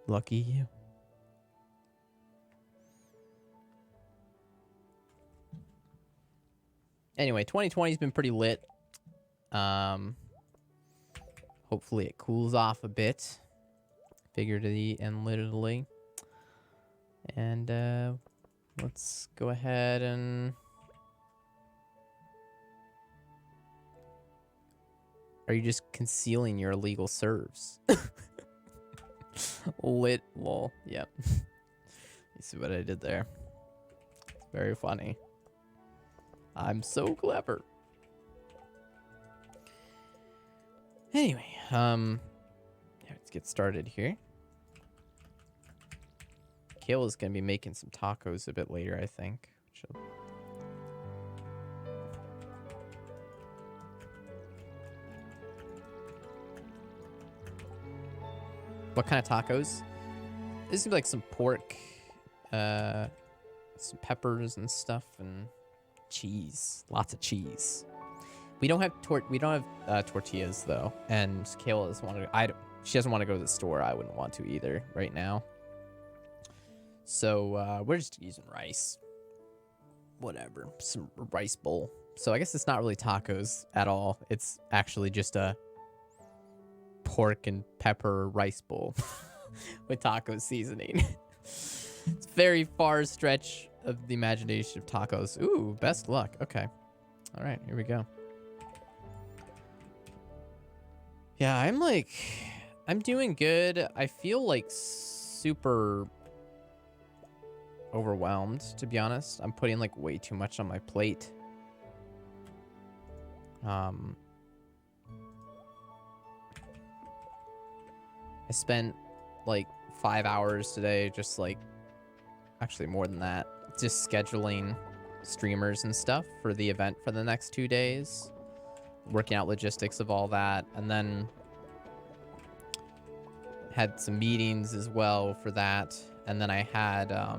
Lucky you. Anyway, 2020's been pretty lit. Hopefully it cools off a bit, figuratively and literally. And let's go ahead and... Are you just concealing your illegal serves? Lit, lol. Yep. You see what I did there? It's very funny. I'm so clever. Anyway, yeah, let's get started here. Kayla's gonna be making some tacos a bit later, I think. What kind of tacos? This is like some pork, some peppers and stuff, and cheese. Lots of cheese. We don't have tortillas though, and Kayla doesn't want to. She doesn't want to go to the store. I wouldn't want to either right now. So we're just using rice. Whatever, some rice bowl. So I guess it's not really tacos at all. It's actually just a pork and pepper rice bowl with taco seasoning. It's very far stretch of the imagination of tacos. Ooh, best luck. Okay. All right, here we go. Yeah, I'm doing good. I feel like super overwhelmed, to be honest. I'm putting like way too much on my plate. I spent like 5 hours today, just like, actually more than that, just scheduling streamers and stuff for the event for the next 2 days, working out logistics of all that, and then had some meetings as well for that, and then I had a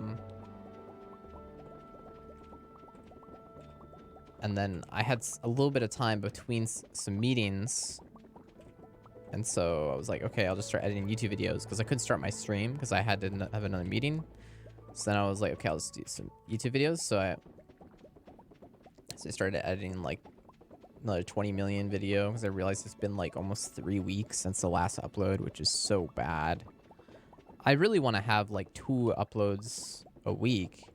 little bit of time between some meetings. And so I was like, okay, I'll just start editing YouTube videos because I couldn't start my stream because I had to have another meeting. So then I was like, okay, I'll just do some YouTube videos. So I started editing like another 20 million video because I realized it's been like almost 3 weeks since the last upload, which is so bad. I really want to have like 2 uploads a week.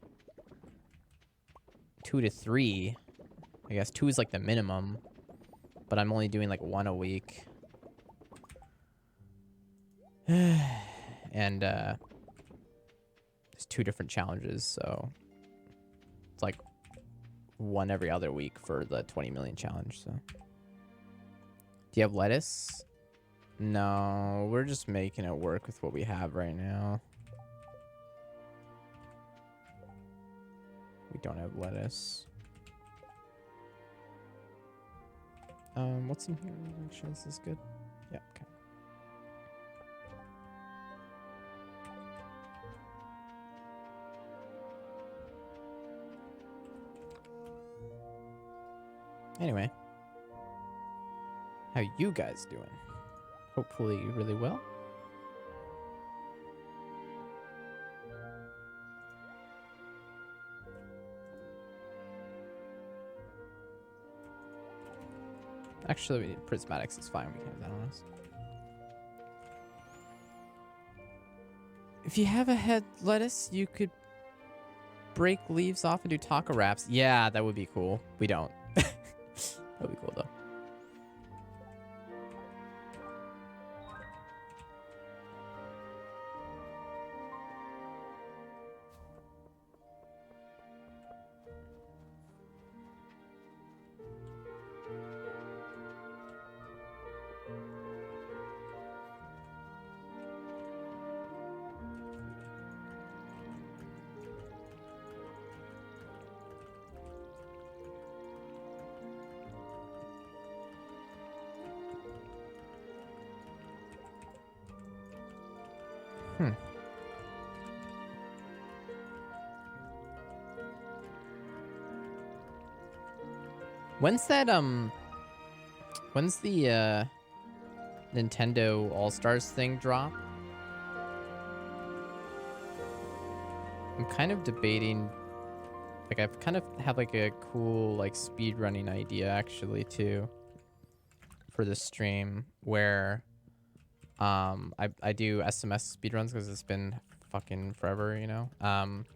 2 to 3. I guess 2 is like the minimum, but I'm only doing like 1 a week. And there's 2 different challenges, so it's like 1 every other week for the 20 million challenge. So do you have lettuce? No, we're just making it work with what we have right now. We don't have lettuce. What's in here? Make sure this is good. Yeah, okay. Anyway, how you guys doing? Hopefully really well. Actually, prismatics is fine. We can have that on us. If you have a head lettuce, you could break leaves off and do taco wraps. Yeah, that would be cool. We don't. That would be cool, though. When's that, when's the, Nintendo All-Stars thing drop? I'm kind of debating, like I've kind of have like a cool like speed running idea actually too for the stream where I do SMS speedruns because it's been fucking forever, you know. Like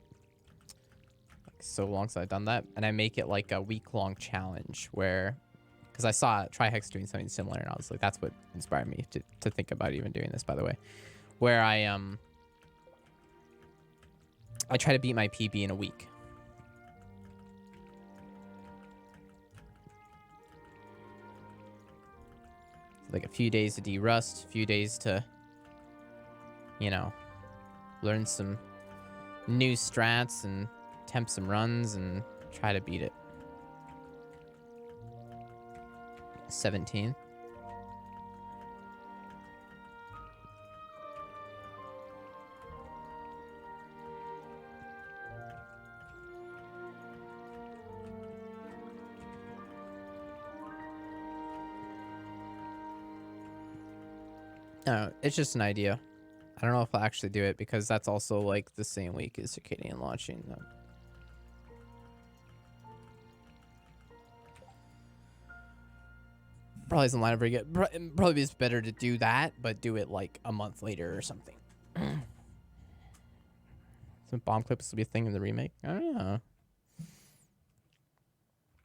so long since I've done that, and I make it like a week-long challenge where, because I saw Trihex doing something similar, and I was like, that's what inspired me to think about even doing this. By the way, where I try to beat my PB in a week. Like a few days to de-rust, a few days to, you know, learn some new strats and attempt some runs and try to beat it. 17. No, it's just an idea. I don't know if I'll actually do it because that's also like the same week as Circadian launching. Probably doesn't line up very good. Probably it's better to do that, but do it like a month later or something. Some bomb clips will be a thing in the remake. I don't know.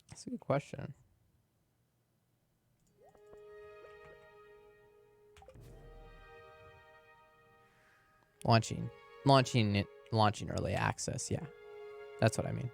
That's a good question. Launching early access. Yeah, that's what I mean.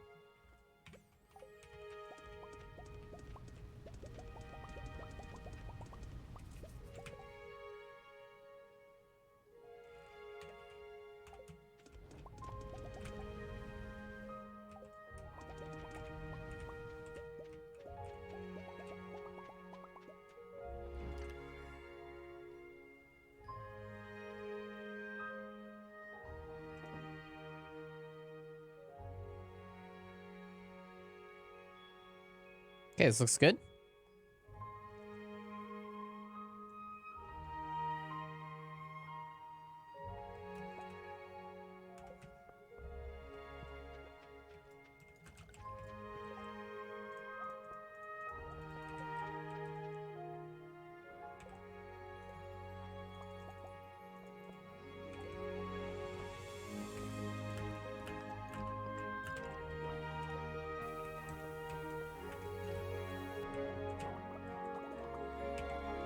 Okay, this looks good.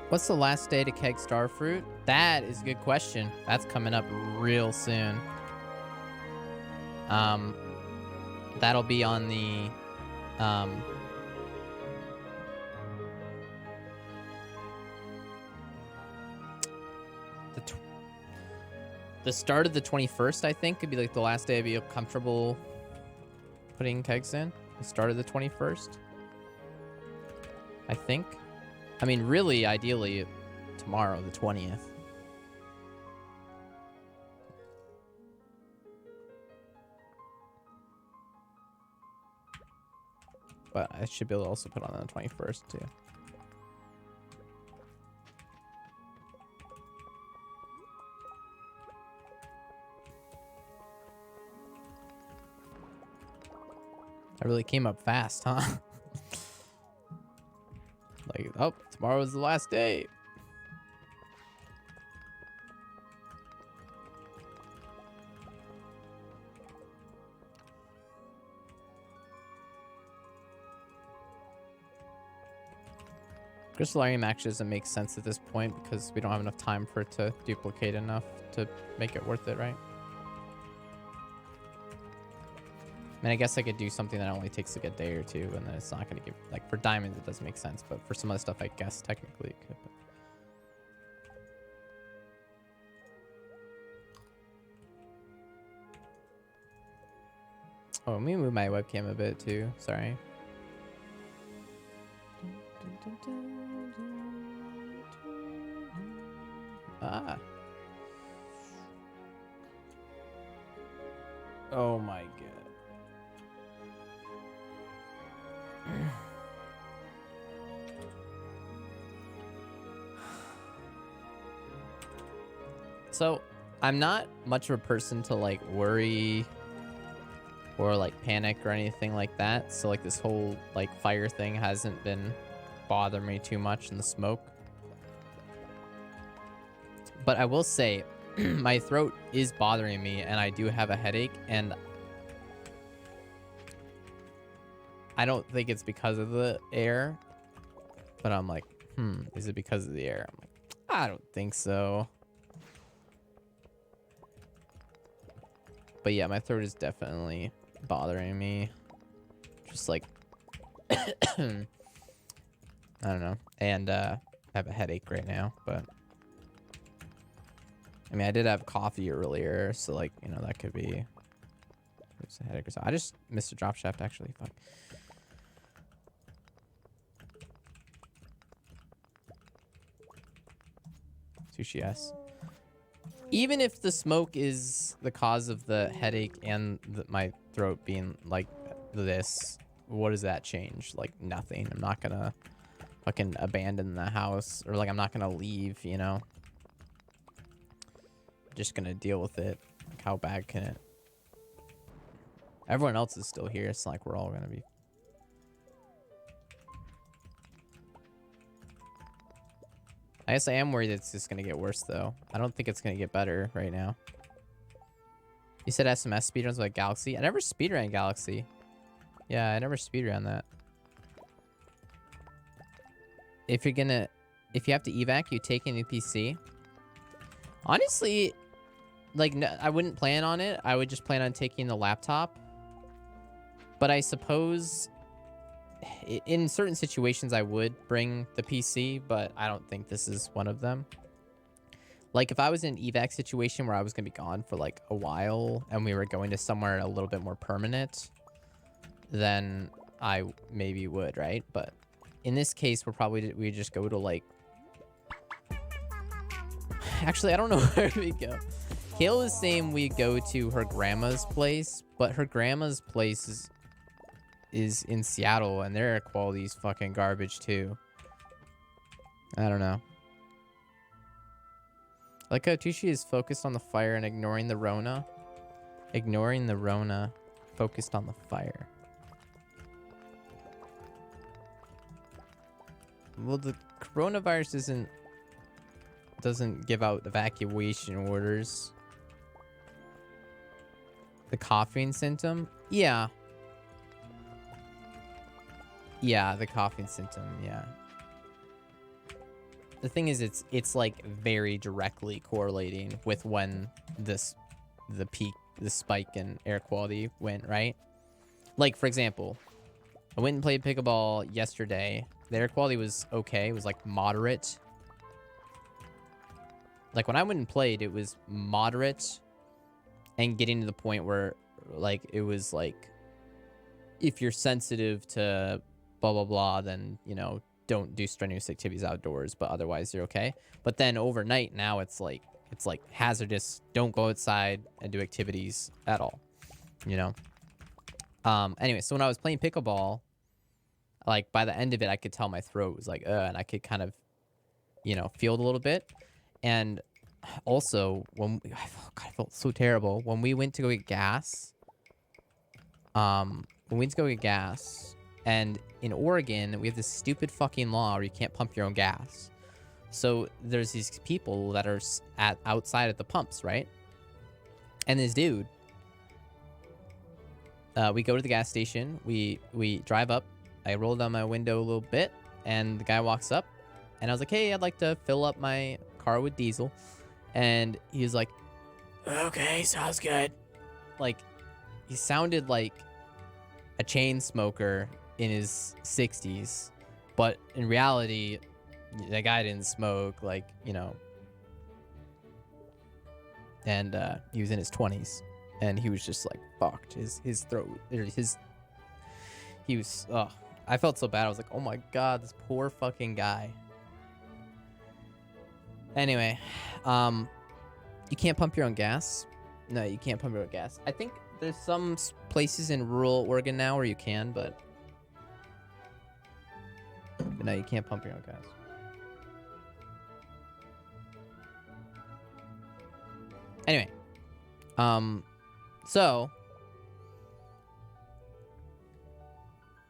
What's the last day to keg starfruit? That is a good question. That's coming up real soon. That'll be on the the start of the 21st, I think, could be like the last day I'd be comfortable putting kegs in. The start of the 21st, I think. I mean, really, ideally, tomorrow, the 20th. But I should be able to also put on the 21st, too. I really came up fast, huh? Like, oh, tomorrow is the last day. Crystallarium actually doesn't make sense at this point because we don't have enough time for it to duplicate enough to make it worth it, right? I mean, I guess I could do something that only takes like a day or two, and then it's not going to give... Like, for diamonds, it doesn't make sense, but for some other stuff, I guess technically it could. Oh, let me move my webcam a bit, too. Sorry. Ah. Oh, my God. So, I'm not much of a person to, like, worry or like panic or anything like that. So like this whole like fire thing hasn't been bothering me too much in the smoke. But I will say my throat is bothering me and I do have a headache, and I don't think it's because of the air, but I'm like, is it because of the air? I'm like, I don't think so. But yeah, my throat is definitely bothering me. Just like, I don't know. And I have a headache right now, but I mean, I did have coffee earlier, so like, you know, that could be it's a headache or so. I just missed a drop shaft actually. Fuck. Tooshi S. Even if the smoke is the cause of the headache and my throat being like this, what does that change? Like nothing. I'm not gonna fucking abandon the house, or like I'm not gonna leave, you know? I'm just gonna deal with it. Like how bad can it? Everyone else is still here. It's not like we're all gonna be. I guess I am worried it's just gonna get worse though. I don't think it's gonna get better right now. You said SMS speedruns with Galaxy? I never speedran Galaxy. Yeah, I never speedran that. If you have to evac, you take a new PC. Honestly, like, no, I wouldn't plan on it. I would just plan on taking the laptop. But I suppose in certain situations I would bring the PC, but I don't think this is one of them. Like if I was in an evac situation where I was gonna be gone for like a while and we were going to somewhere a little bit more permanent, then I maybe would, right? But in this case, we just go to like, actually, I don't know where we go. Kale is saying we go to her grandma's place, but her grandma's place is in Seattle, and their air quality is fucking garbage too. I don't know. Like how Tooshi is focused on the fire and ignoring the Rona. Ignoring the Rona, focused on the fire. Well, the coronavirus doesn't give out evacuation orders. The coughing symptom? Yeah. Yeah, the coughing symptom, yeah. The thing is, it's like very directly correlating with when the spike in air quality went, right? Like, for example, I went and played pickleball yesterday. The air quality was okay. It was like moderate. Like when I went and played, it was moderate and getting to the point where like it was like, if you're sensitive to blah, blah, blah, then, you know, don't do strenuous activities outdoors, but otherwise you're okay. But then overnight now it's like hazardous. Don't go outside and do activities at all, you know? Anyway, so when I was playing pickleball, like by the end of it, I could tell my throat was like, and I could kind of, you know, feel it a little bit. And also I felt so terrible when we went to go get gas. And in Oregon, we have this stupid fucking law where you can't pump your own gas. So there's these people that are outside at the pumps, right? And this dude, we go to the gas station. We drive up. I roll down my window a little bit, and the guy walks up, and I was like, "Hey, I'd like to fill up my car with diesel." And he was like, "Okay, sounds good." Like, he sounded like a chain smoker in his 60s, but in reality, that guy didn't smoke, like, you know. And he was in his 20s, and he was just like fucked. His throat, he was. I felt so bad. I was like, oh my god, this poor fucking guy. Anyway, you can't pump your own gas. No, you can't pump your own gas. I think there's some places in rural Oregon now where you can, but no, you can't pump your own gas. Anyway, so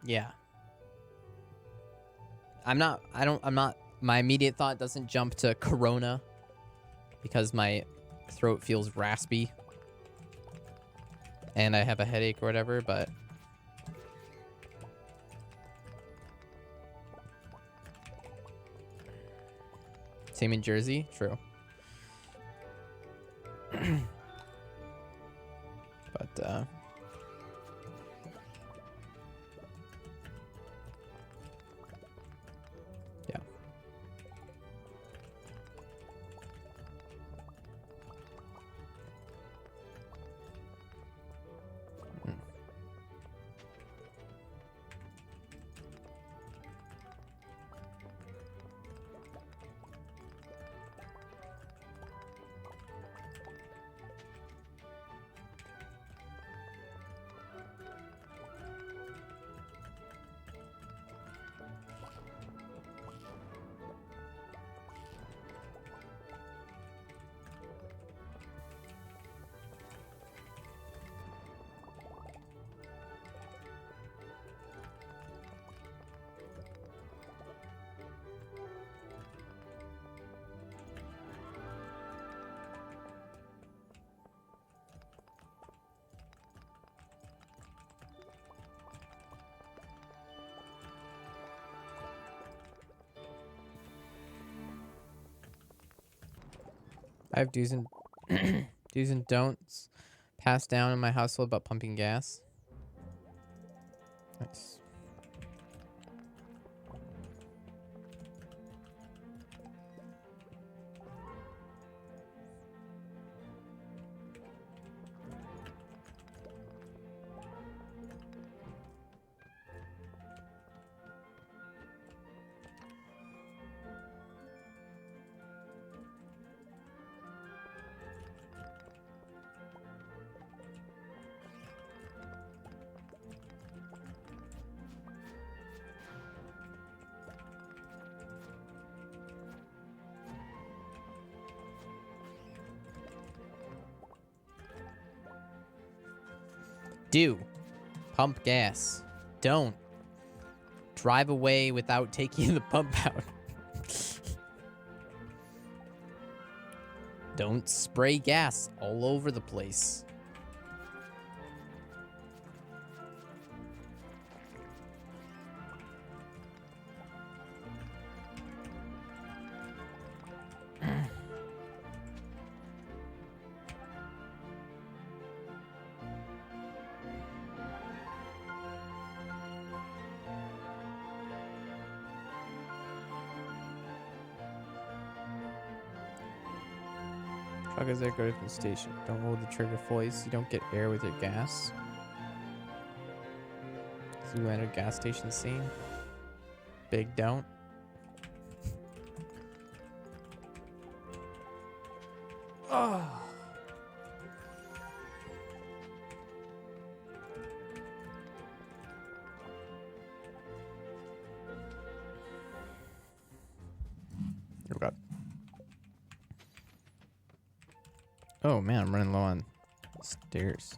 Yeah. I'm not, my immediate thought doesn't jump to Corona because my throat feels raspy and I have a headache or whatever, but same in Jersey, true. But, yeah. I have do's and do's and don'ts passed down in my household about pumping gas. Nice. Do pump gas. Don't drive away without taking the pump out. Don't spray gas all over the place. Truckers that go to the station. Don't hold the trigger fully so you don't get air with your gas. So you enter gas station scene. Big don't. Oh. Oh god. Oh man, I'm running low on stairs.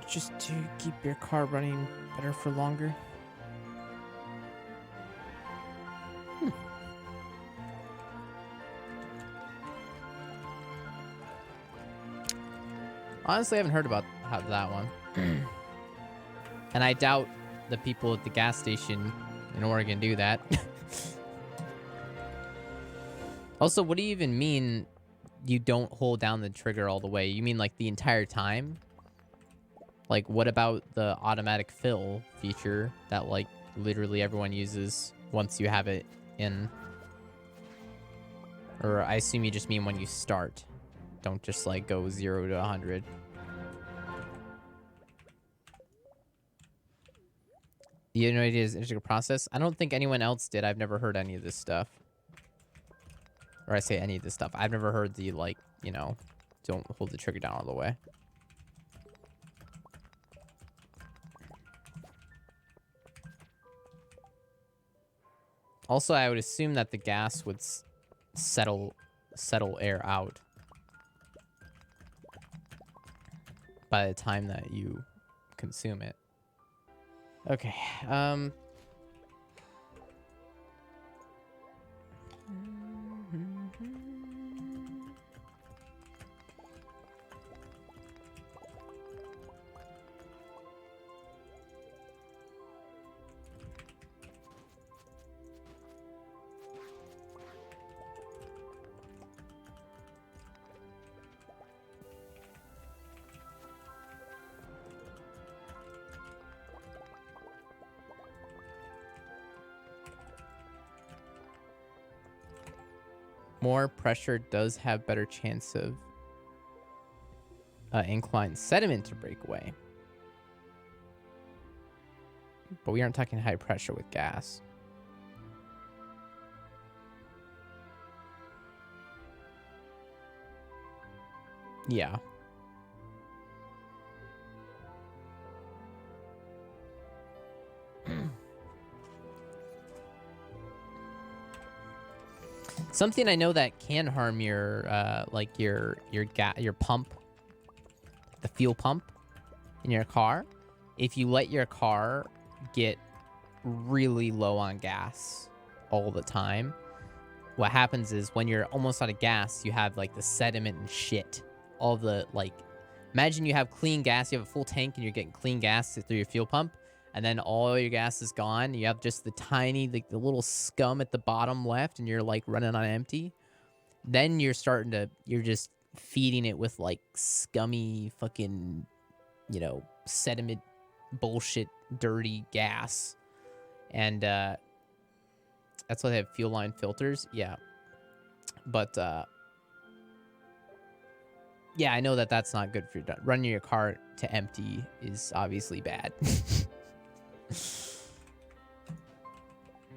Just to keep your car running better for longer. Honestly, I haven't heard about that one. And I doubt the people at the gas station in Oregon do that. Also, what do you even mean you don't hold down the trigger all the way? You mean like the entire time? Like, what about the automatic fill feature that, like, literally everyone uses once you have it in? Or I assume you just mean when you start. Don't just like go 0 to 100. You have no idea it's an integral process? I don't think anyone else did. I've never heard any of this stuff. Or I say any of this stuff. I've never heard the, like, you know, don't hold the trigger down all the way. Also, I would assume that the gas would settle air out by the time that you consume it. Okay, more pressure does have better chance of inclined sediment to break away. But we aren't talking high pressure with gas. Yeah. Something I know that can harm your like your pump, the fuel pump in your car, if you let your car get really low on gas all the time. What happens is when you're almost out of gas, you have like the sediment and shit. All the like, imagine you have clean gas, you have a full tank and you're getting clean gas through your fuel pump, and then all your gas is gone. You have just the tiny, like the little scum at the bottom left, and you're like running on empty. Then you're just feeding it with like scummy fucking, you know, sediment bullshit, dirty gas. And that's why they have fuel line filters. Yeah. But yeah, I know that that's not good for your running your car to empty is obviously bad.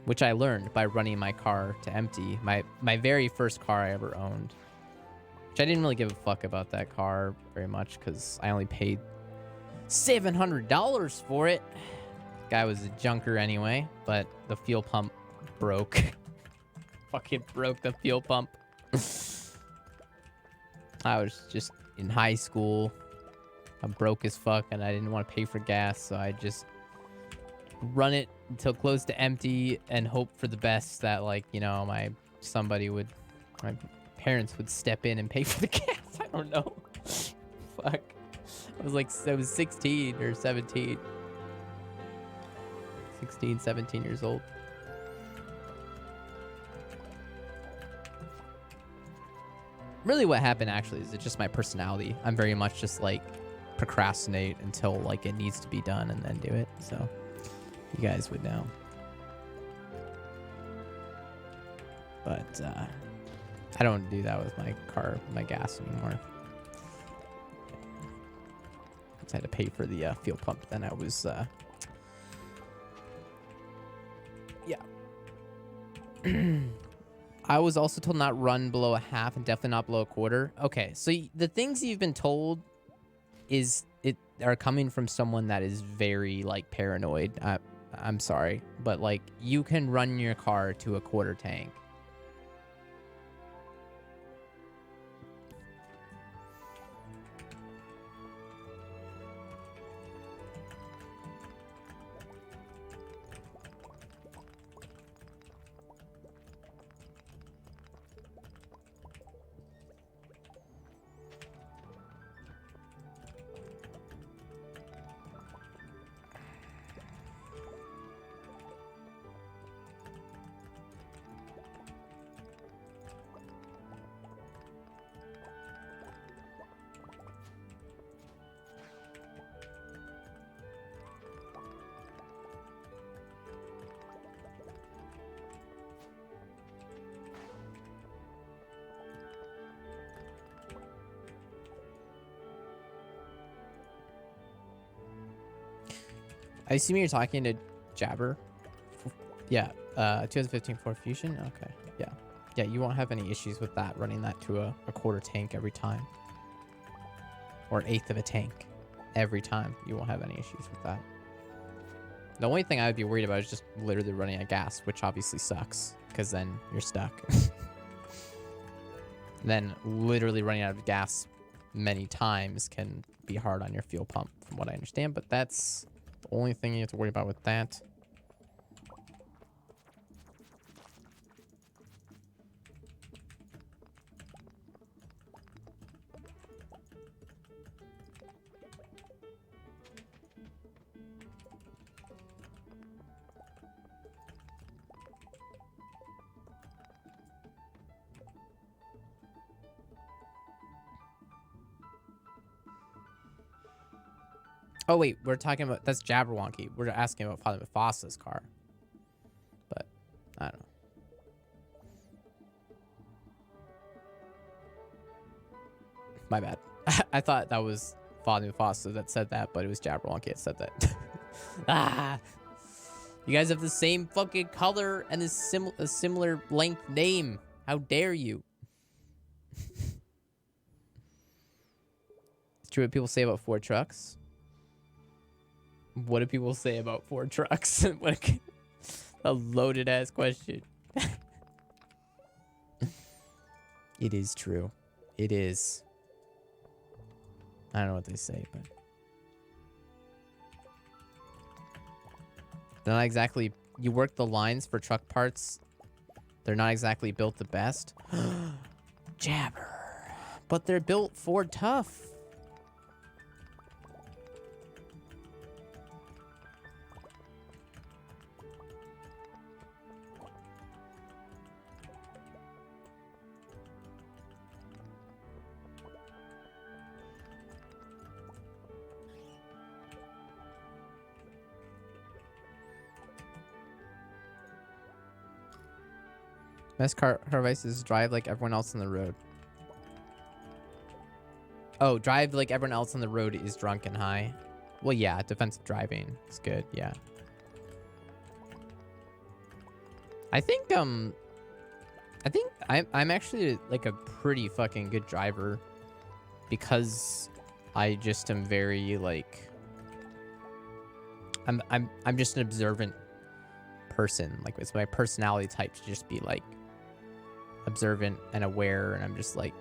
Which I learned by running my car to empty. My very first car I ever owned. Which I didn't really give a fuck about that car very much because I only paid $700 for it. Guy was a junker anyway, but the fuel pump broke. Fucking broke the fuel pump. I was just in high school. I'm broke as fuck and I didn't want to pay for gas, so I just run it until close to empty and hope for the best that, like, you know, my parents would step in and pay for the gas. I don't know. Fuck. I was 16 or 17. 16, 17 years old. Really what happened actually is it's just my personality. I'm very much just like procrastinate until like it needs to be done and then do it. So you guys would know. But I don't do that with my car, my gas anymore. I had to pay for the fuel pump. Then I was yeah. I was also told not run below a half and definitely not below a quarter. Okay, so the things you've been told are coming from someone that is very like paranoid. I'm sorry, but like you can run your car to a quarter tank. I assume you're talking to Jabber. Yeah, 2015 Ford Fusion. Okay, yeah. Yeah, you won't have any issues with that, running that to a quarter tank every time. Or an eighth of a tank every time. You won't have any issues with that. The only thing I would be worried about is just literally running out of gas, which obviously sucks, because then you're stuck. Then literally running out of gas many times can be hard on your fuel pump, from what I understand, but that's the only thing you have to worry about with that. Oh, wait, we're talking about... That's Jabberwocky. We're asking about Father Mufasa's car. But, I don't know. My bad. I thought that was Father Mufasa that said that, but it was Jabberwocky that said that. Ah! You guys have the same fucking color and a similar length name. How dare you? It's true what people say about Ford trucks. What do people say about Ford trucks? What a loaded ass question. It is true. It is. I don't know what they say, but they're not exactly. You work the lines for truck parts. They're not exactly built the best. Jabber. But they're built Ford tough. Best car advice is drive like everyone else on the road. Oh, drive like everyone else on the road is drunk and high. Well, yeah, defensive driving is good. Yeah. I think I'm actually like a pretty fucking good driver because I just am very like I'm just an observant person. Like it's my personality type to just be like observant and aware, and I'm just like,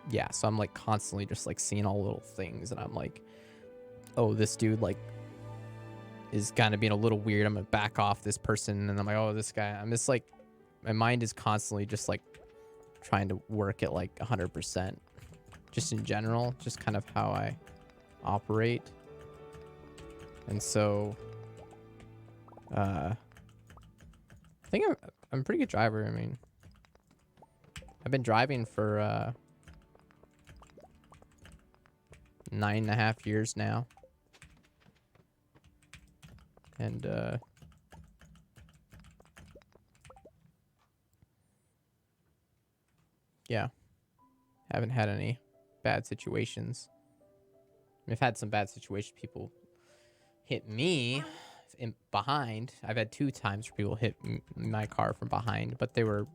yeah, so I'm like constantly just like seeing all little things, and I'm like, oh, this dude like is kind of being a little weird, I'm gonna back off this person, and I'm like, oh, this guy, I'm just like, my mind is constantly just like trying to work at like 100% just in general, just kind of how I operate. And so I think I'm a pretty good driver. I mean, I've been driving for 9.5 years now. And yeah, haven't had any bad situations. I've had some bad situations. People hit me in behind. I've had 2 times where people hit my car from behind, but they were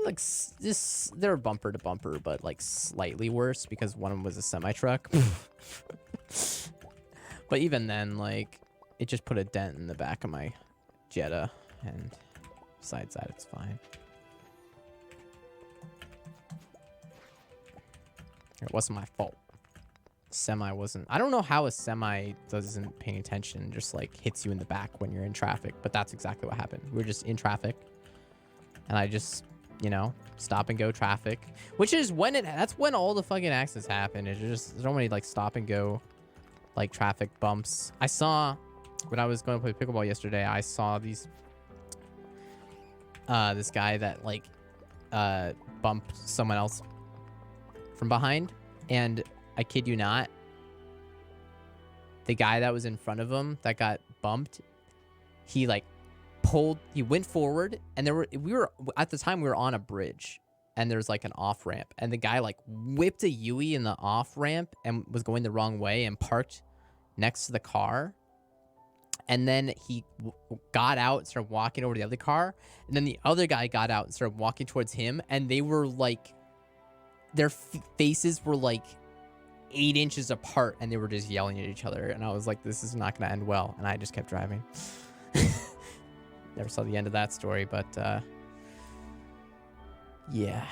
like they were bumper to bumper, but like slightly worse because one of them was a semi truck. But even then, like it just put a dent in the back of my Jetta, and besides that, it's fine. It wasn't my fault. Semi wasn't. I don't know how a semi doesn't pay attention and just like hits you in the back when you're in traffic, but that's exactly what happened. We were just in traffic, and I just, you know, stop and go traffic, which is when that's when all the fucking accidents happen. It's just so many like stop and go, like traffic bumps. I saw when I was going to play pickleball yesterday. I saw these this guy that like bumped someone else from behind, and I kid you not, the guy that was in front of him that got bumped, he like he went forward, and we were at the time we were on a bridge, and there's like an off ramp, and the guy like whipped a Yui in the off ramp and was going the wrong way and parked next to the car. And then he got out and started walking over to the other car. And then the other guy got out and started walking towards him. And they were like, their faces were like 8 inches apart. And they were just yelling at each other. And I was like, this is not going to end well. And I just kept driving. Never saw the end of that story. But yeah,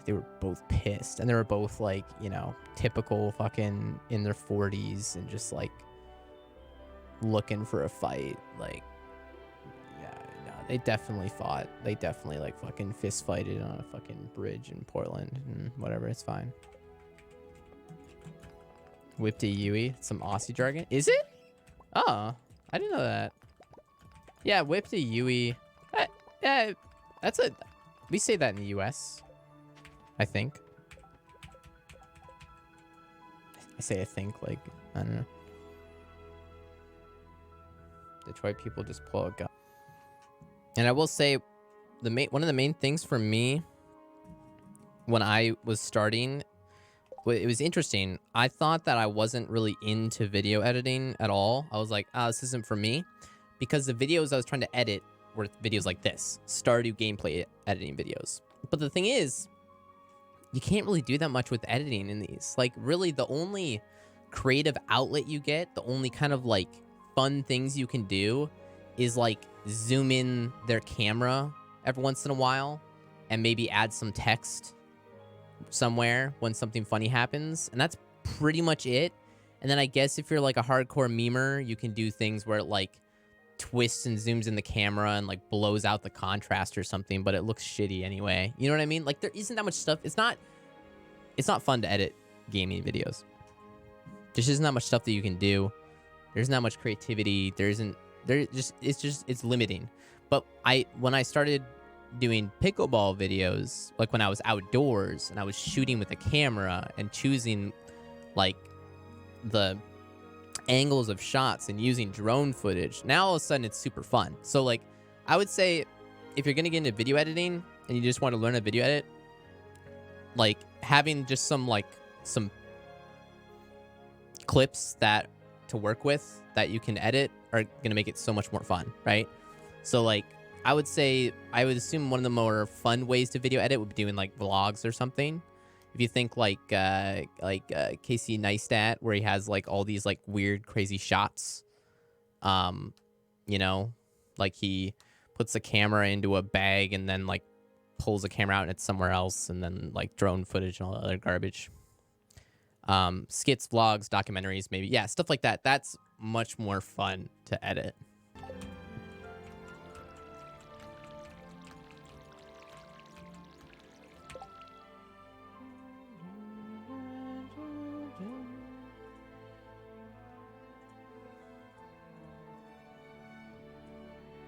they were both pissed. And they were both like, you know, typical fucking in their 40s and just like looking for a fight. Like, yeah, no, they definitely fought. They definitely like fucking fist fighted on a fucking bridge in Portland and whatever. It's fine. Whip to Yui, some Aussie jargon. Is it? Oh, I didn't know that. Yeah, whip to Yui. Yeah, that's a. We say that in the U.S. I think. I say I think like I don't know. Detroit people just pull a gun. And I will say, one of the main things for me when I was starting, it was interesting. I thought that I wasn't really into video editing at all. I was like, oh, this isn't for me. Because the videos I was trying to edit were videos like this. Stardew gameplay editing videos. But the thing is, you can't really do that much with editing in these. Like, really, the only creative outlet you get, the only kind of, like, fun things you can do is, like, zoom in their camera every once in a while and maybe add some text somewhere when something funny happens. And that's pretty much it. And then I guess if you're, like, a hardcore memer, you can do things where it, like, twists and zooms in the camera and like blows out the contrast or something, but it looks shitty anyway. You know what I mean? Like, there isn't that much stuff. It's not fun to edit gaming videos. There's just not much stuff that you can do. There's not much creativity. It's limiting. But when I started doing pickleball videos, like when I was outdoors and I was shooting with a camera and choosing like the angles of shots and using drone footage, now all of a sudden it's super fun. So like, I would say if you're gonna get into video editing and you just want to learn a video edit, like having just some clips that to work with that you can edit are gonna make it so much more fun, right? So like, I would assume one of the more fun ways to video edit would be doing like vlogs or something. If you think like Casey Neistat, where he has like all these like weird, crazy shots, you know, like he puts the camera into a bag and then like pulls the camera out and it's somewhere else, and then like drone footage and all the other garbage. Skits, vlogs, documentaries, maybe. Yeah, stuff like that. That's much more fun to edit.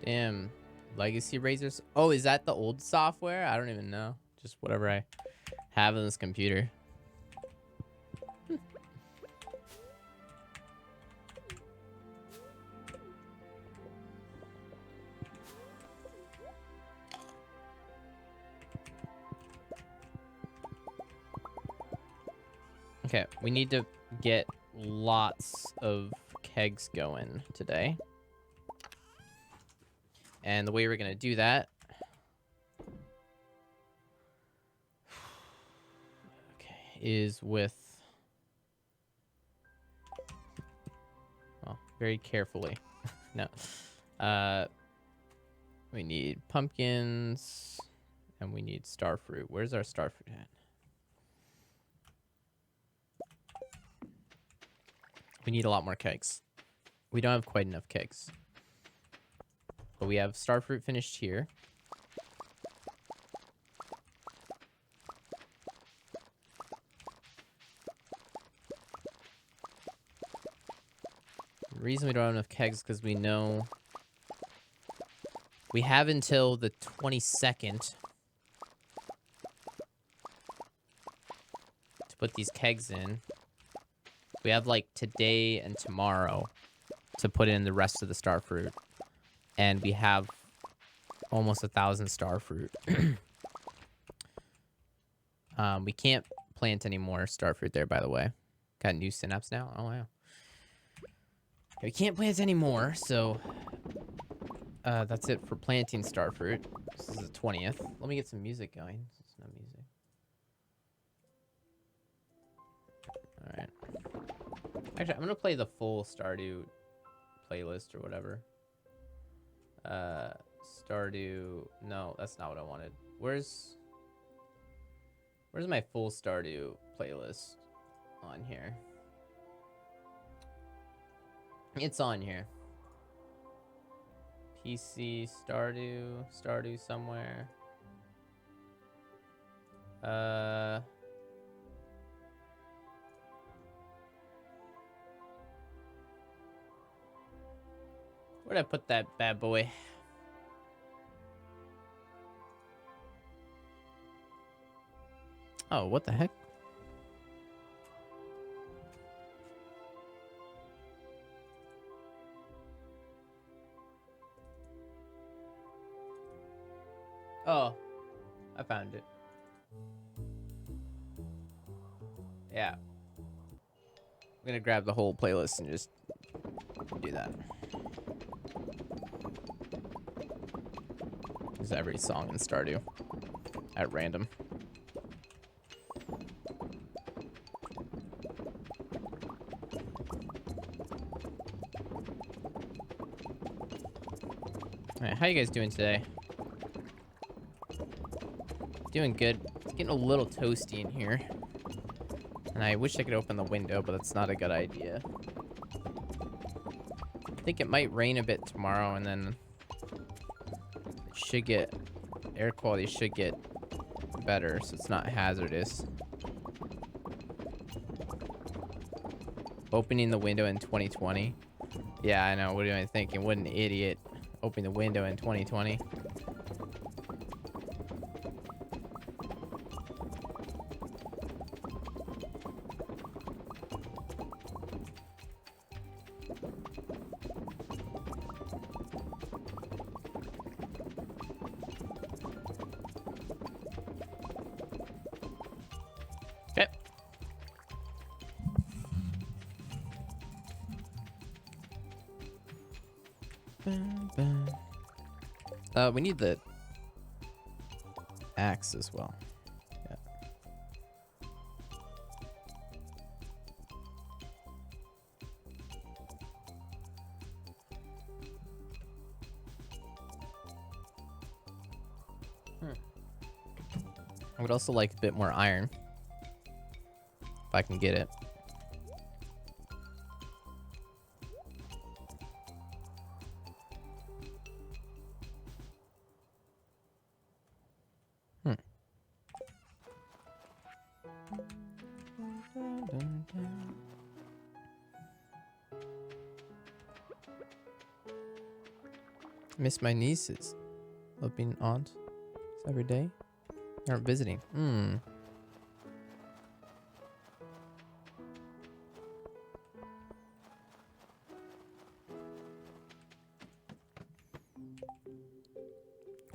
Damn. Legacy razors. Oh, is that the old software? I don't even know. Just whatever I have on this computer. Okay, we need to get lots of kegs going today. And the way we're going to do that, okay, is with, well, very carefully. No. We need pumpkins, and we need starfruit. Where's our starfruit at? We need a lot more kegs. We don't have quite enough kegs. But we have starfruit finished here. The reason we don't have enough kegs is because we know we have until the 22nd to put these kegs in. We have like today and tomorrow to put in the rest of the starfruit. And we have almost 1,000 starfruit. We can't plant any more starfruit there, by the way. Got new synapse now? Oh, wow. We can't plant anymore, so that's it for planting starfruit. This is the 20th. Let me get some music going. It's no music. All right. Actually, I'm gonna play the full Stardew playlist or whatever. Stardew. No, that's not what I wanted. Where's my full Stardew playlist on here? It's on here. PC, Stardew somewhere. Where'd I put that bad boy? Oh, what the heck? Oh, I found it. Yeah. I'm gonna grab the whole playlist and just do that. Use every song in Stardew at random. Alright, how you guys doing today? Doing good. It's getting a little toasty in here. And I wish I could open the window, but that's not a good idea. I think it might rain a bit tomorrow, and then it should get, air quality should get better, so it's not hazardous. Opening the window in 2020. Yeah, I know. What am I thinking? What an idiot. Opening the window in 2020. Okay. We need the axe as well. Yeah. I would also like a bit more iron, if I can get it. Miss my nieces. Love being aunt every day. They aren't visiting. When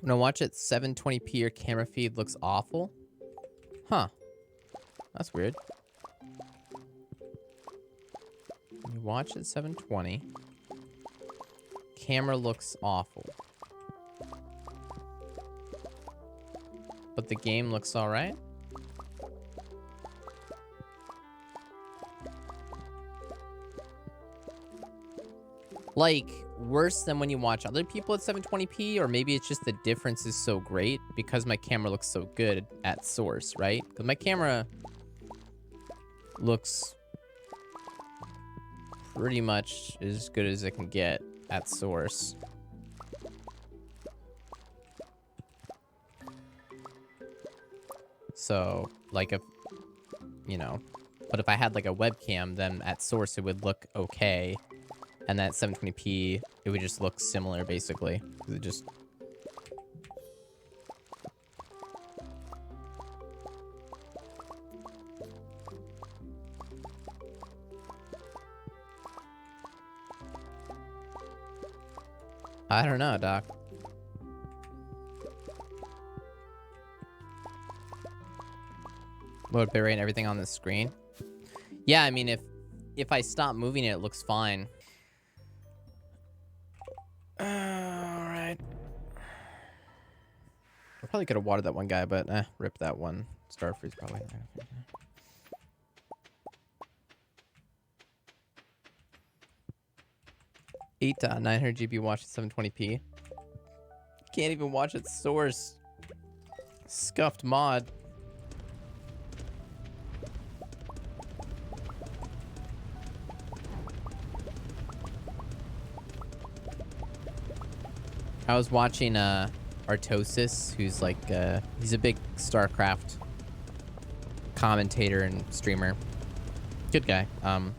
I watch it 720p, your camera feed looks awful. Huh. That's weird. When you watch it 720, camera looks awful. But the game looks alright? Like, worse than when you watch other people at 720p, or maybe it's just the difference is so great because my camera looks so good at source, right? Because my camera looks pretty much as good as it can get at source. So, like, if, you know, but if I had like a webcam, then at source it would look okay. And then at 720p, it would just look similar, basically. It just... I don't know, Doc. What, bitrate and everything on the screen? Yeah, I mean, if I stop moving it, it looks fine. probably could have watered that one guy, but rip that one. Starfreeze probably. 900 GB watch at 720p. Can't even watch its source. Scuffed mod. I was watching Artosis, who's like he's a big StarCraft commentator and streamer. Good guy. And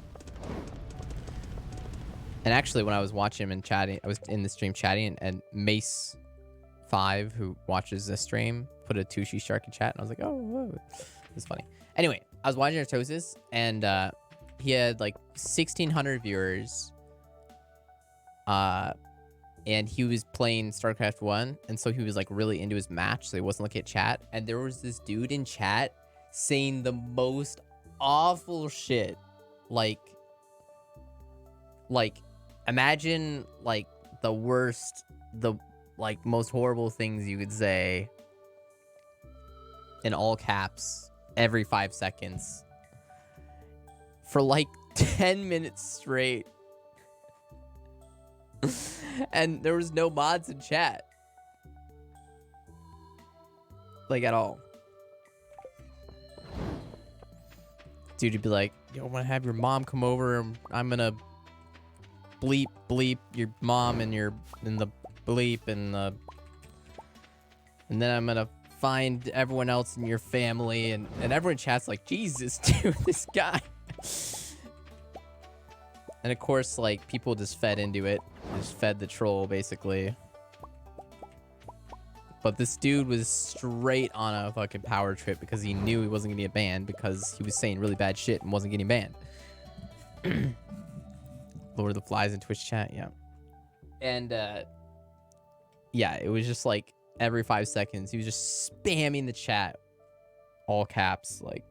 actually, when I was watching him and chatting, I was in the stream chatting, and Mace5, who watches this stream, put a Tooshi shark in chat, and I was like, oh, whoa. It was funny. Anyway, I was watching Artosis, and he had like 1,600 viewers. And he was playing StarCraft 1, and so he was like really into his match, so he wasn't looking at chat. And there was this dude in chat saying the most awful shit. Like imagine like the worst, the like most horrible things you could say in all caps every 5 seconds for like 10 minutes straight. And there was no mods in chat. Like, at all. Dude, you'd be like, yo, I want to have your mom come over, and I'm gonna bleep your mom and the bleep and then I'm gonna find everyone else in your family, and everyone chats like, Jesus, dude, this guy. And of course, like, people just fed into it. Just fed the troll, basically. But this dude was straight on a fucking power trip because he knew he wasn't gonna get banned because he was saying really bad shit and wasn't getting banned. Lord of the Flies in Twitch chat, yeah. And, yeah, it was just like every 5 seconds, he was just spamming the chat. All caps, like.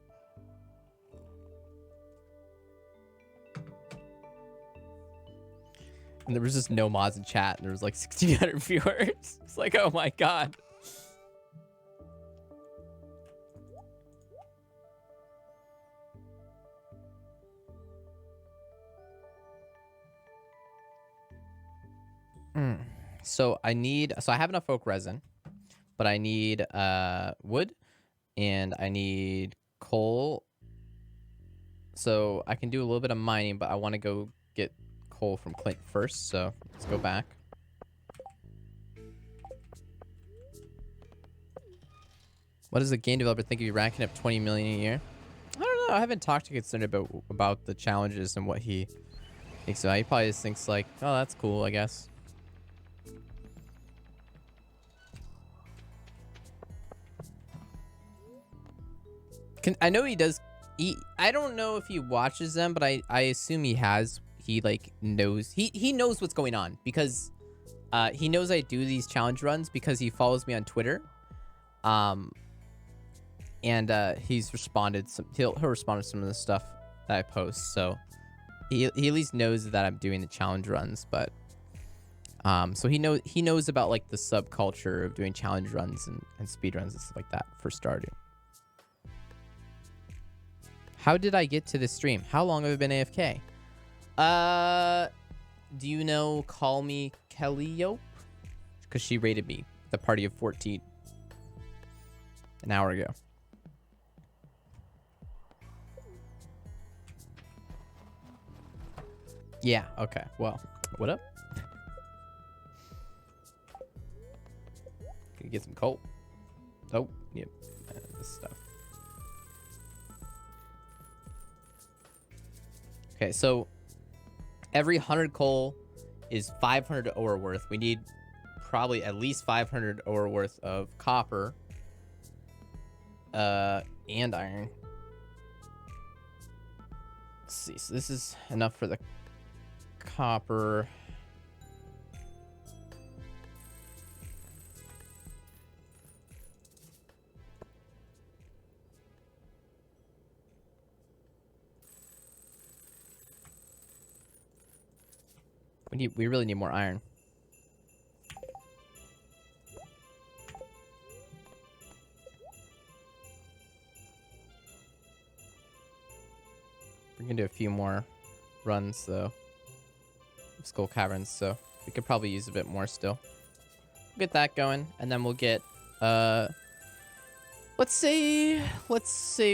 And there was just no mods in chat, and there was like 1,600 viewers. It's like, oh my god. So I have enough oak resin, but I need wood, and I need coal. So I can do a little bit of mining, but I want to go get coal from Clint first, so let's go back. What does a game developer think of you racking up 20 million a year? I don't know. I haven't talked to Kitsune about the challenges and what he thinks about. He probably just thinks like, oh, that's cool, I guess. I know he does. I don't know if he watches them, but I assume he has. He like knows. He knows what's going on because he knows I do these challenge runs because he follows me on Twitter. And he's responded he'll respond to some of the stuff that I post, so he at least knows that I'm doing the challenge runs. But so he knows about like the subculture of doing challenge runs and speed runs and stuff like that for Stardew. How did I get to this stream? How long have I been AFK? Do you know Call Me Kellyope? Because she rated me the party of 14 an hour ago. Yeah, okay. Well, what up? Can you get some coal? Oh, yep. This stuff. Okay, so every 100 coal is 500 ore worth. We need probably at least 500 ore worth of copper and iron. Let's see. So this is enough for the copper. We really need more iron. can do a few more runs though. Skull Caverns, so we could probably use a bit more still. We'll get that going, and then we'll get let's say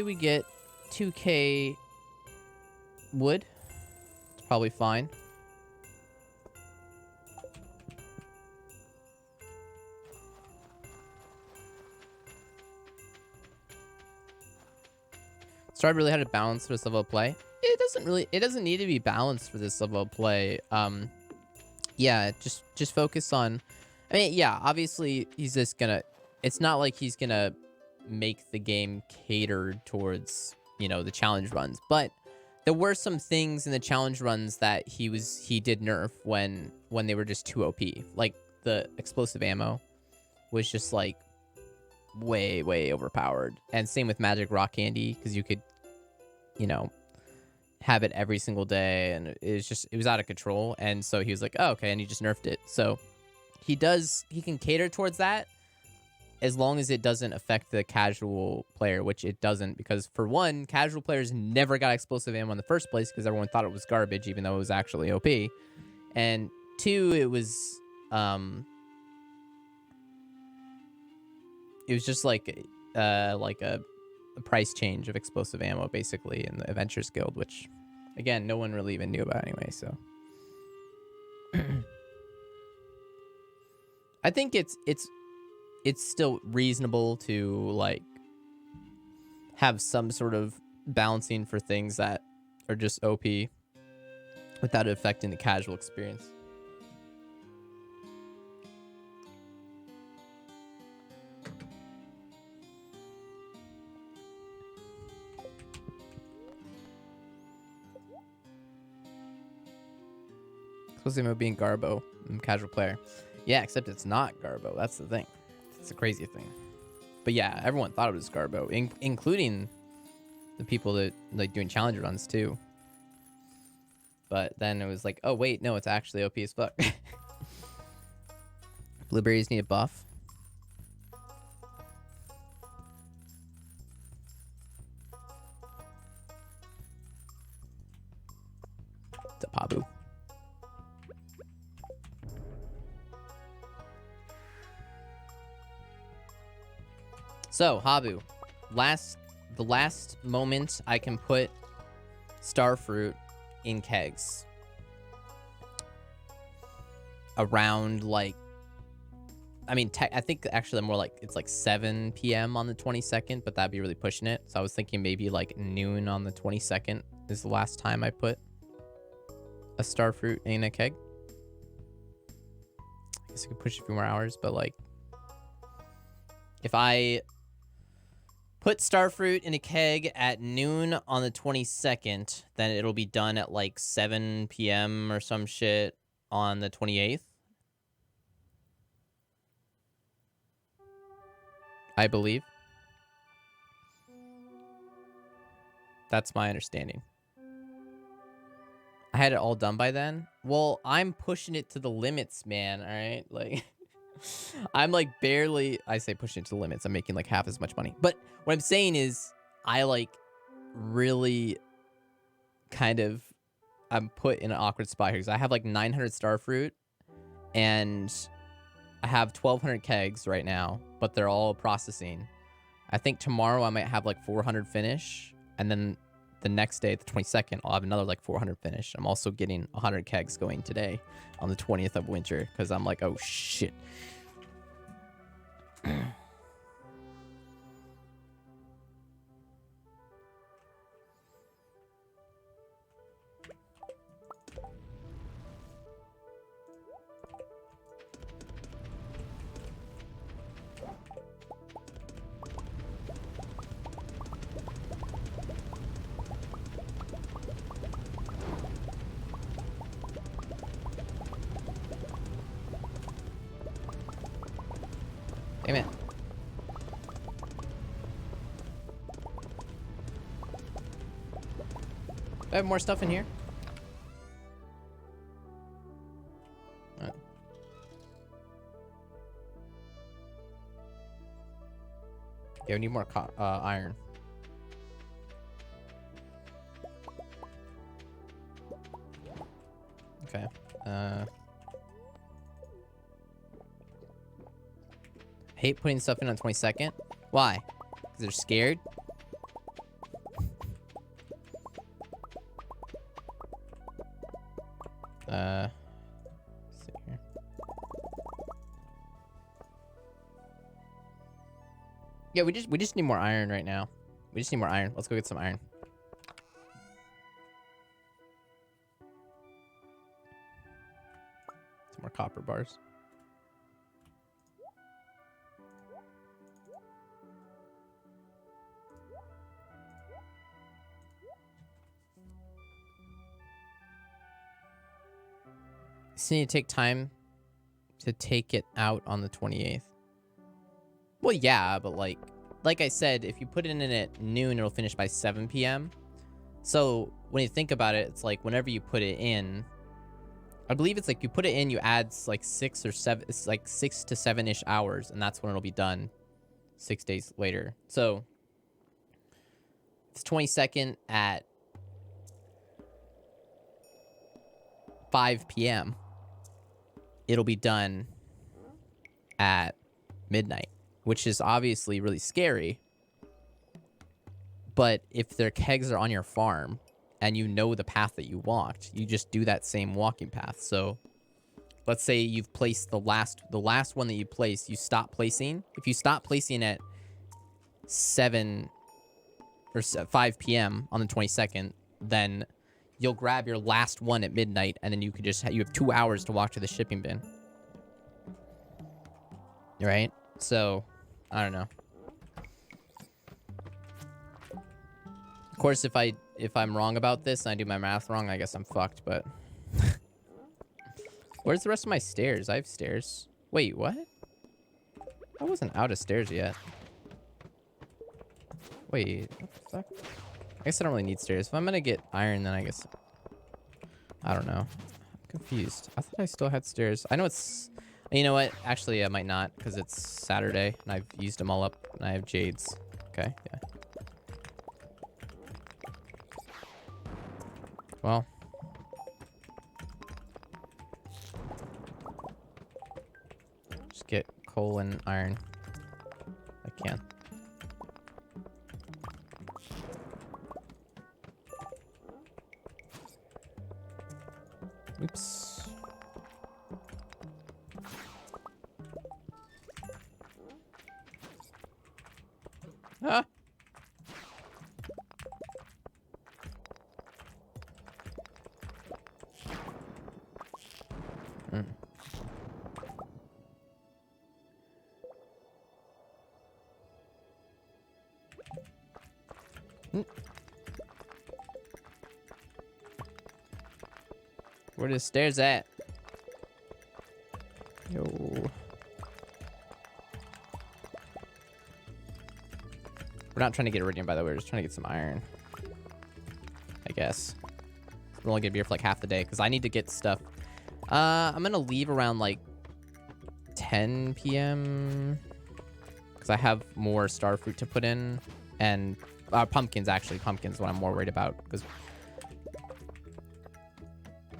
we get 2k wood. It's probably fine. Stardew really had a balance for this level of play. It doesn't need to be balanced for this level of play. Yeah, just focus on, I mean, yeah, obviously he's just gonna, it's not like he's gonna make the game catered towards, you know, the challenge runs, but there were some things in the challenge runs that he did nerf when they were just too OP. Like the explosive ammo was just like way overpowered. And same with magic rock candy, because you could, you know, have it every single day, and it was out of control. And so he was like, oh, okay, and he just nerfed it. So he can cater towards that as long as it doesn't affect the casual player, which it doesn't, because for one, casual players never got explosive ammo in the first place because everyone thought it was garbage, even though it was actually OP. And two, it was just like a price change of explosive ammo, basically, in the Adventures Guild, which, again, no one really even knew about anyway, so. I think it's still reasonable to, like, have some sort of balancing for things that are just OP without it affecting the casual experience. Supposed to being Garbo, casual player. Yeah, except it's not Garbo. That's the thing. It's a crazy thing. But yeah, everyone thought it was Garbo, including the people that like doing challenge runs too. But then it was like, oh wait, no, it's actually OP as fuck. Blueberries need a buff. It's a Pabu. So, Habu, the last moment I can put starfruit in kegs. Around, like, I mean, I think actually more like, it's like 7 p.m. on the 22nd, but that'd be really pushing it. So I was thinking maybe like noon on the 22nd is the last time I put a starfruit in a keg. I guess I could push a few more hours, but like, if I put starfruit in a keg at noon on the 22nd, then it'll be done at like 7 p.m. or some shit on the 28th. I believe. That's my understanding. I had it all done by then. Well, I'm pushing it to the limits, man. All right, like I'm like barely. I say pushing it to the limits. I'm making like half as much money. But what I'm saying is, I like really kind of. I'm put in an awkward spot here because I have like 900 starfruit, and I have 1,200 kegs right now, but they're all processing. I think tomorrow I might have like 400 finish, and then the next day, the 22nd, I'll have another like 400 finish. I'm also getting 100 kegs going today on the 20th of winter because I'm like, oh shit. Damn it. Do I have more stuff in here? Right. Yeah, we need more iron. Okay. Hate putting stuff in on 22nd. Why? Because they're scared? Let's see here. Yeah, we just need more iron right now. We just need more iron. Let's go get some iron. Some more copper bars. So you need to take time to take it out on the 28th. Well, yeah, but like I said, if you put it in at noon, it'll finish by 7 p.m. So when you think about it, it's like whenever you put it in, I believe it's like you put it in, you add like 6 or 7, it's like 6 to 7-ish hours, and that's when it'll be done 6 days later. So it's 22nd at 5 p.m. It'll be done at midnight, which is obviously really scary. But if their kegs are on your farm and you know the path that you walked, you just do that same walking path. So let's say you've placed the last one that you placed, you stop placing. If you stop placing at 7 or 5 p.m. on the 22nd, then you'll grab your last one at midnight, and then you could just you have 2 hours to walk to the shipping bin. Right? So, I don't know. Of course, if I'm wrong about this and I do my math wrong, I guess I'm fucked, but where's the rest of my stairs? I have stairs. Wait, what? I wasn't out of stairs yet. Wait, what the fuck? I guess I don't really need stairs. If I'm gonna get iron, then I guess... I don't know. I'm confused. I thought I still had stairs. I know it's... You know what? Actually, I might not, because it's Saturday, and I've used them all up, and I have jades. Okay, yeah. Well. Just get coal and iron. I can. Oops. Ah! Mm. Mm. Where the stairs at? Yo. We're not trying to get iridium, by the way. We're just trying to get some iron. I guess. We're only gonna be here for like half the day, because I need to get stuff. I'm gonna leave around like 10 p.m. because I have more star fruit to put in. And pumpkins, actually. Pumpkins what I'm more worried about, because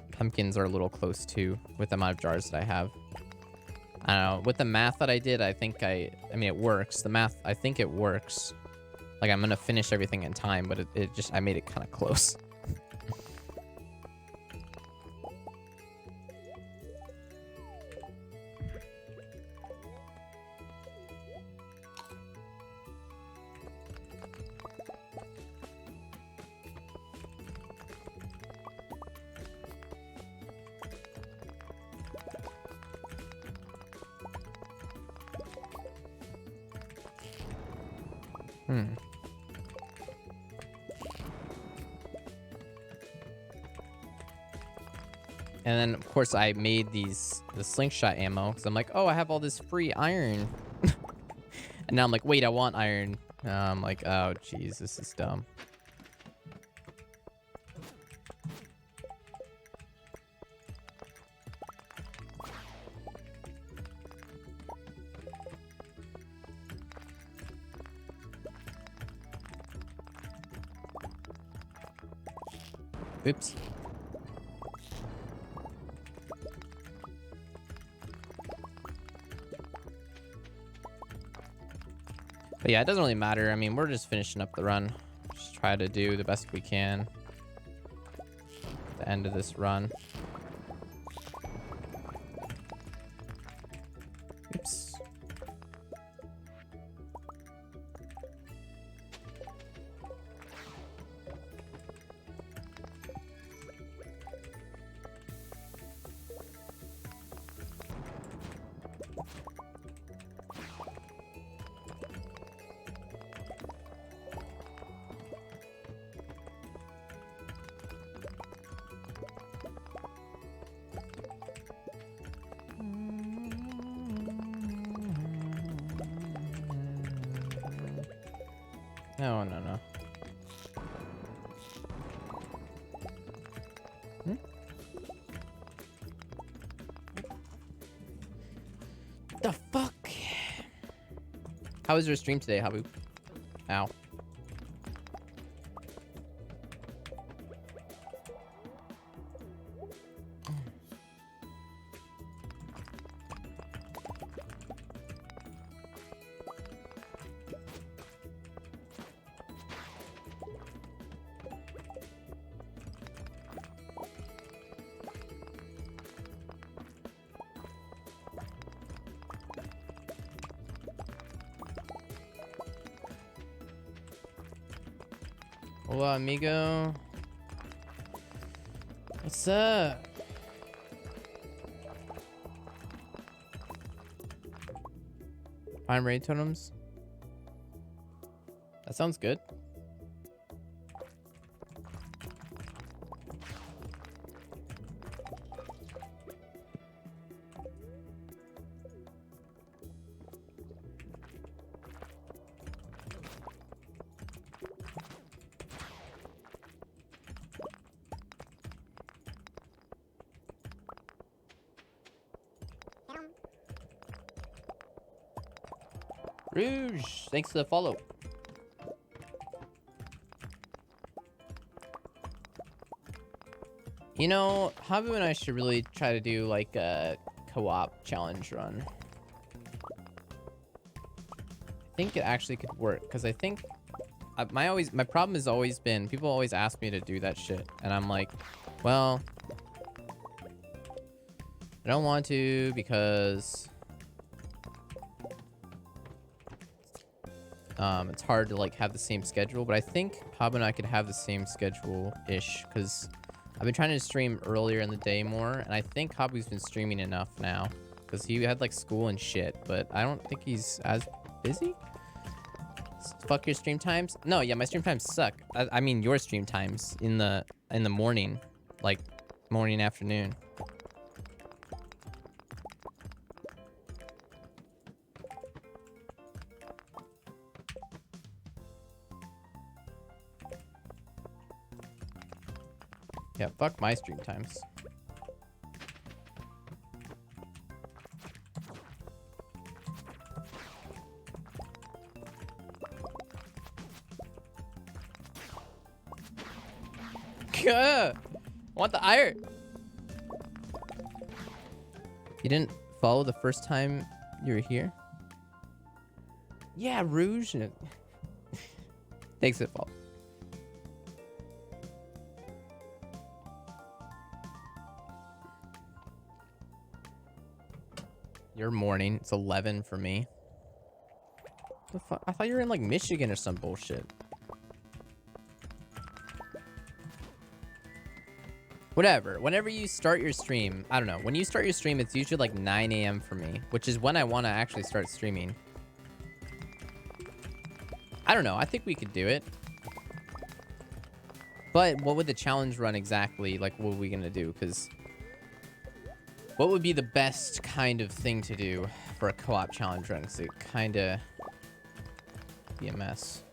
pumpkins are a little close too with the amount of jars that I have. I don't know. With the math that I did, I think I mean, it works. The math, I think it works. Like, I'm going to finish everything in time, but it just, I made it kind of close. And then, of course, I made the slingshot ammo, because I'm like, oh, I have all this free iron. And now I'm like, wait, I want iron. I'm like, oh, jeez, this is dumb. Oops. But yeah, it doesn't really matter. I mean, we're just finishing up the run. Just try to do the best we can at the end of this run. Oops. No, no, no. Hmm? The fuck? How was your stream today, Habu? Ow. Hola, amigo. What's up? Find raid totems? That sounds good. Rouge, thanks for the follow. You know, Habu and I should really try to do like a co-op challenge run. I think it actually could work because I think my problem has always been people always ask me to do that shit, and I'm like, well, I don't want to because it's hard to like have the same schedule. But I think Habu and I could have the same schedule-ish because I've been trying to stream earlier in the day more, and I think Habu's been streaming enough now because he had like school and shit, but I don't think he's as busy. Fuck your stream times. No, yeah, my stream times suck. I mean your stream times in the morning, like morning, afternoon. Yeah, fuck my stream times. I want the iron. You didn't follow the first time you were here? Yeah, Rouge. Thanks for the follow. Your morning. It's 11 for me. The fuck? I thought you were in like Michigan or some bullshit. Whatever. Whenever you start your stream, I don't know. When you start your stream, it's usually like 9 a.m. for me, which is when I want to actually start streaming. I don't know. I think we could do it. But what would the challenge run exactly? Like, what are we going to do? Because what would be the best kind of thing to do for a co-op challenge run? Because it kind of be a mess.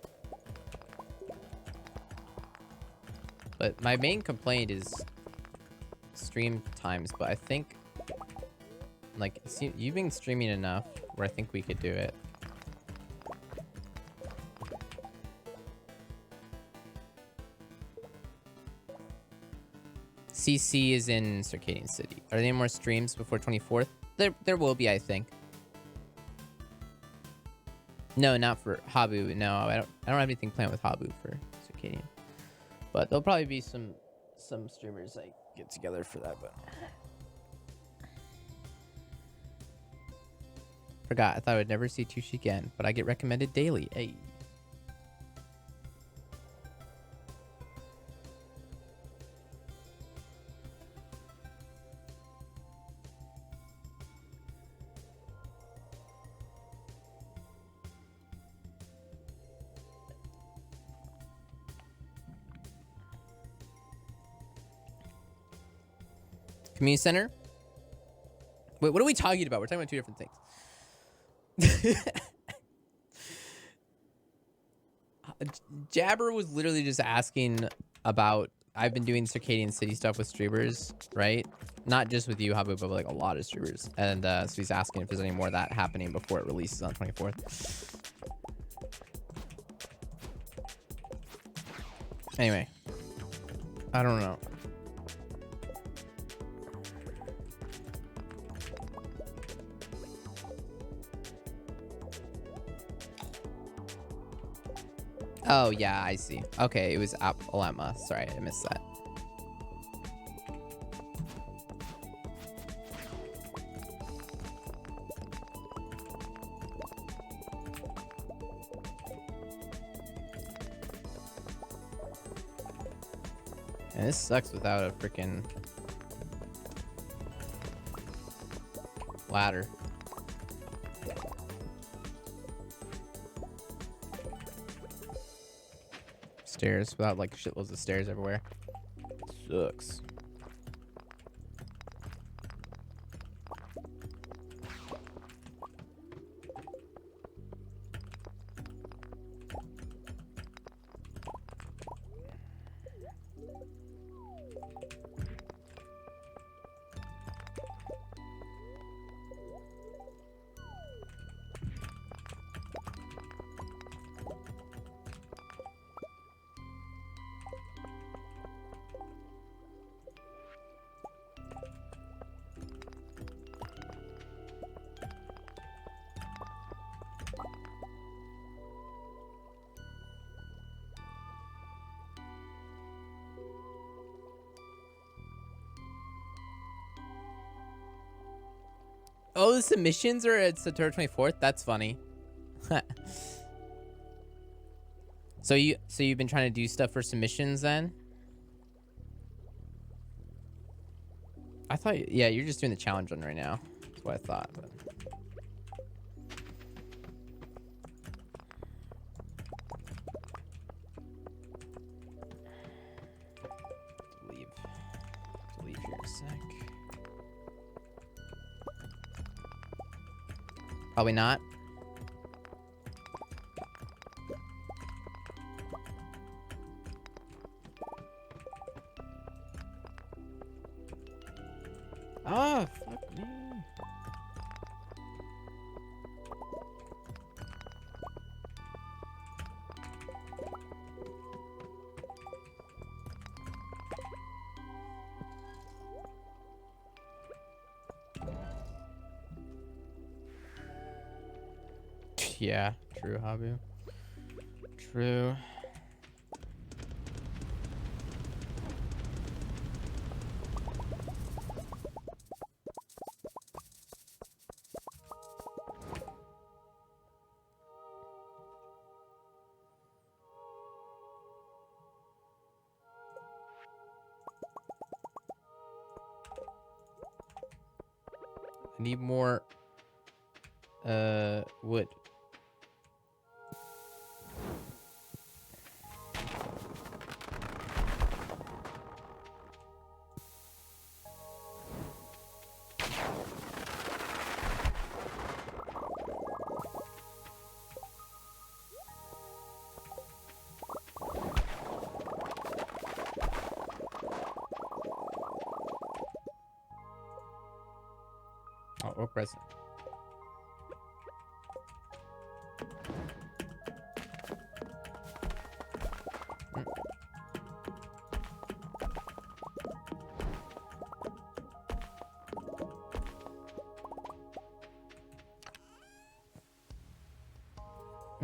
But my main complaint is stream times. But I think, like, you've been streaming enough where I think we could do it. CC is in Circadian City. Are there any more streams before 24th? There will be, I think. No, not for Habu. No, I don't have anything planned with Habu for Circadian. But there'll probably be some streamers like get together for that. But forgot. I thought I would never see Tooshi again, but I get recommended daily. Hey. Community center? Wait, what are we talking about? We're talking about two different things. Jabber was literally just asking about, I've been doing Circadian City stuff with streamers, right? Not just with you, Habu, but like a lot of streamers. And so he's asking if there's any more of that happening before it releases on 24th. Anyway, I don't know. Oh, yeah, I see. Okay, it was Alemma. Sorry, I missed that. And this sucks without a freaking ladder. Stairs without like shitloads of stairs everywhere. Sucks. Oh, the submissions are at September 24th? That's funny. So you've been trying to do stuff for submissions then? I thought, yeah, you're just doing the challenge run right now. That's what I thought. But. Leave here a sec. Probably not. Oh, fuck me. Yeah, true, Habu. True. I need more wood. Oh, or present.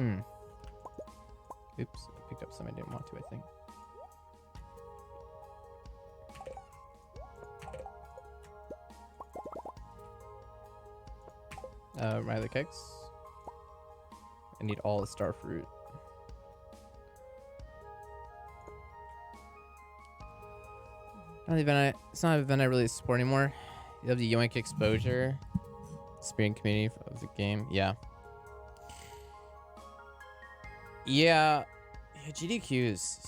Oops, I picked up some I didn't want to, I think. Riley kegs. I need all the star fruit. It's not an event I really support anymore. You have the Yoink exposure. Spearing community of the game. Yeah. Yeah. Yeah, GDQ is...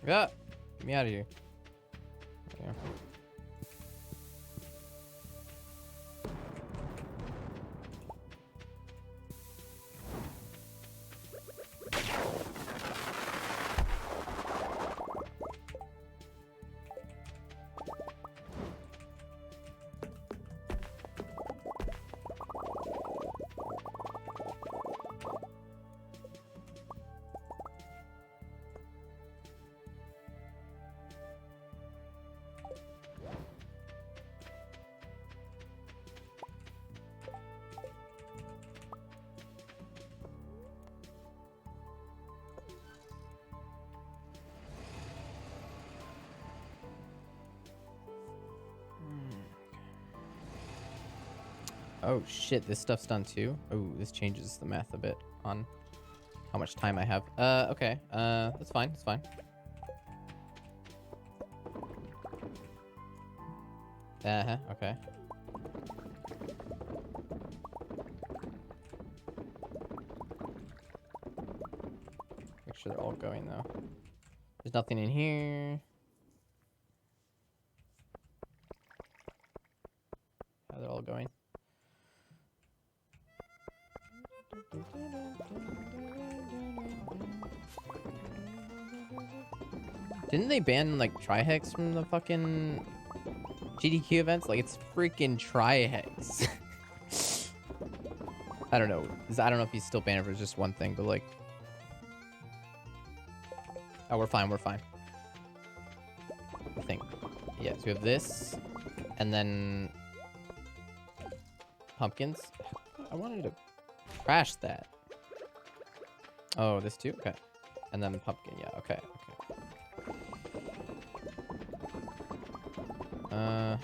Yeah, get me out of here. Yeah. Oh shit, this stuff's done too. Oh, this changes the math a bit on how much time I have. Okay. That's fine. That's fine. Okay. Make sure they're all going though. There's nothing in here. How they're all going. Didn't they ban like Trihex from the fucking GDQ events? Like it's freaking Trihex. I don't know. I don't know if he's still banned or if it's just one thing, but like. Oh, we're fine. We're fine. I think. Yeah, so we have this, and then pumpkins. I wanted to crash that. Oh, this too? Okay. And then pumpkin. Yeah, okay.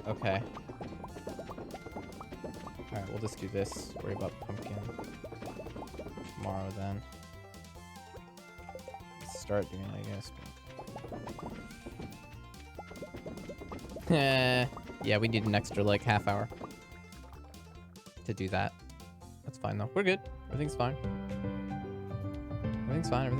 Okay. Alright, we'll just do this. Worry about pumpkin tomorrow then. Start doing it, I guess. Yeah, we need an extra like half hour to do that. That's fine though. We're good. Everything's fine. Everything's fine.